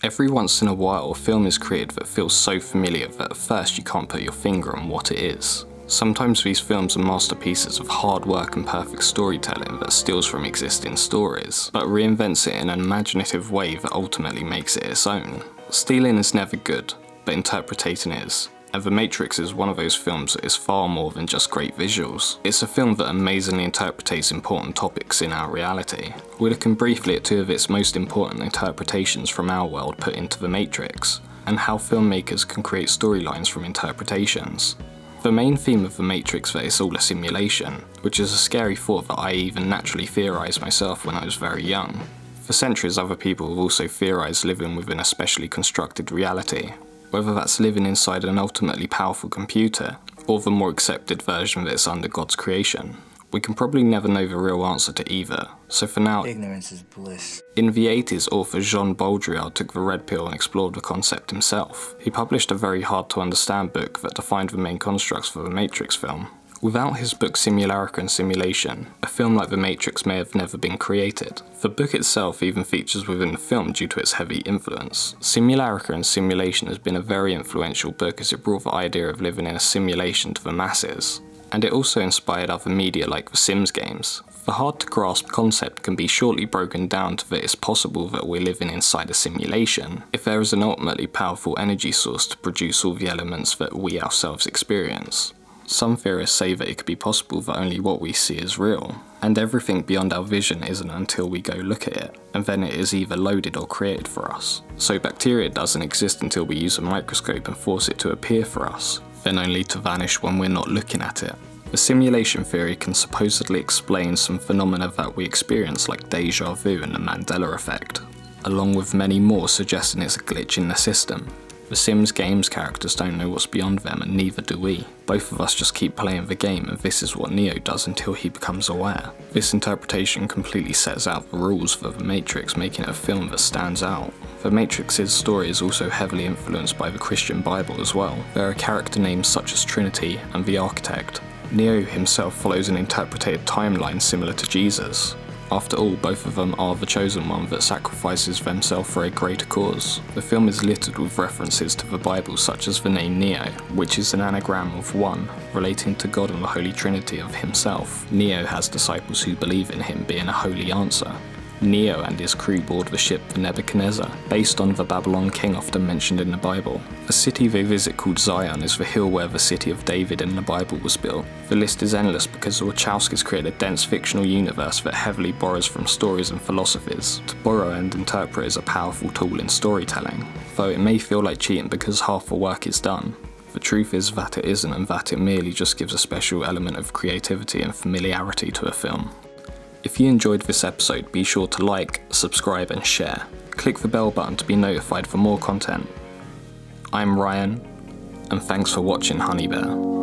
Every once in a while, a film is created that feels so familiar that at first you can't put your finger on what it is. Sometimes these films are masterpieces of hard work and perfect storytelling that steals from existing stories, but reinvents it in an imaginative way that ultimately makes it its own. Stealing is never good, but interpreting is. And The Matrix is one of those films that is far more than just great visuals. It's a film that amazingly interprets important topics in our reality. We're looking briefly at two of its most important interpretations from our world put into The Matrix, and how filmmakers can create storylines from interpretations. The main theme of The Matrix that it's all a simulation, which is a scary thought that I even naturally theorised myself when I was very young. For centuries other people have also theorised living within a specially constructed reality, whether that's living inside an ultimately powerful computer, or the more accepted version that it's under God's creation. We can probably never know the real answer to either, so for now, ignorance is bliss. In the 80s, author Jean Baudrillard took the red pill and explored the concept himself. He published a very hard to understand book that defined the main constructs for the Matrix film. Without his book Simulacra and Simulation, a film like The Matrix may have never been created. The book itself even features within the film due to its heavy influence. Simulacra and Simulation has been a very influential book as it brought the idea of living in a simulation to the masses. And it also inspired other media like The Sims games. The hard to grasp concept can be shortly broken down to that it's possible that we're living inside a simulation if there is an ultimately powerful energy source to produce all the elements that we ourselves experience. Some theorists say that it could be possible that only what we see is real, and everything beyond our vision isn't until we go look at it, and then it is either loaded or created for us. So bacteria doesn't exist until we use a microscope and force it to appear for us, then only to vanish when we're not looking at it. The simulation theory can supposedly explain some phenomena that we experience like deja vu and the Mandela effect, along with many more suggesting it's a glitch in the system. The Sims game's characters don't know what's beyond them and neither do we. Both of us just keep playing the game and this is what Neo does until he becomes aware. This interpretation completely sets out the rules for The Matrix, making it a film that stands out. The Matrix's story is also heavily influenced by the Christian Bible as well. There are character names such as Trinity and the Architect. Neo himself follows an interpreted timeline similar to Jesus. After all, both of them are the chosen one that sacrifices themselves for a greater cause. The film is littered with references to the Bible such as the name Neo, which is an anagram of one, relating to God and the Holy Trinity of himself. Neo has disciples who believe in him being a holy answer. Neo and his crew board the ship the Nebuchadnezzar, based on the Babylon king often mentioned in the Bible. A city they visit called Zion is the hill where the city of David in the Bible was built. The list is endless because the Wachowskis create a dense fictional universe that heavily borrows from stories and philosophies. To borrow and interpret is a powerful tool in storytelling, though it may feel like cheating because half the work is done. The truth is that it isn't, and that it merely just gives a special element of creativity and familiarity to a film. If you enjoyed this episode, be sure to like, subscribe and share. Click the bell button to be notified for more content. I'm Ryan, and thanks for watching Honey Bear.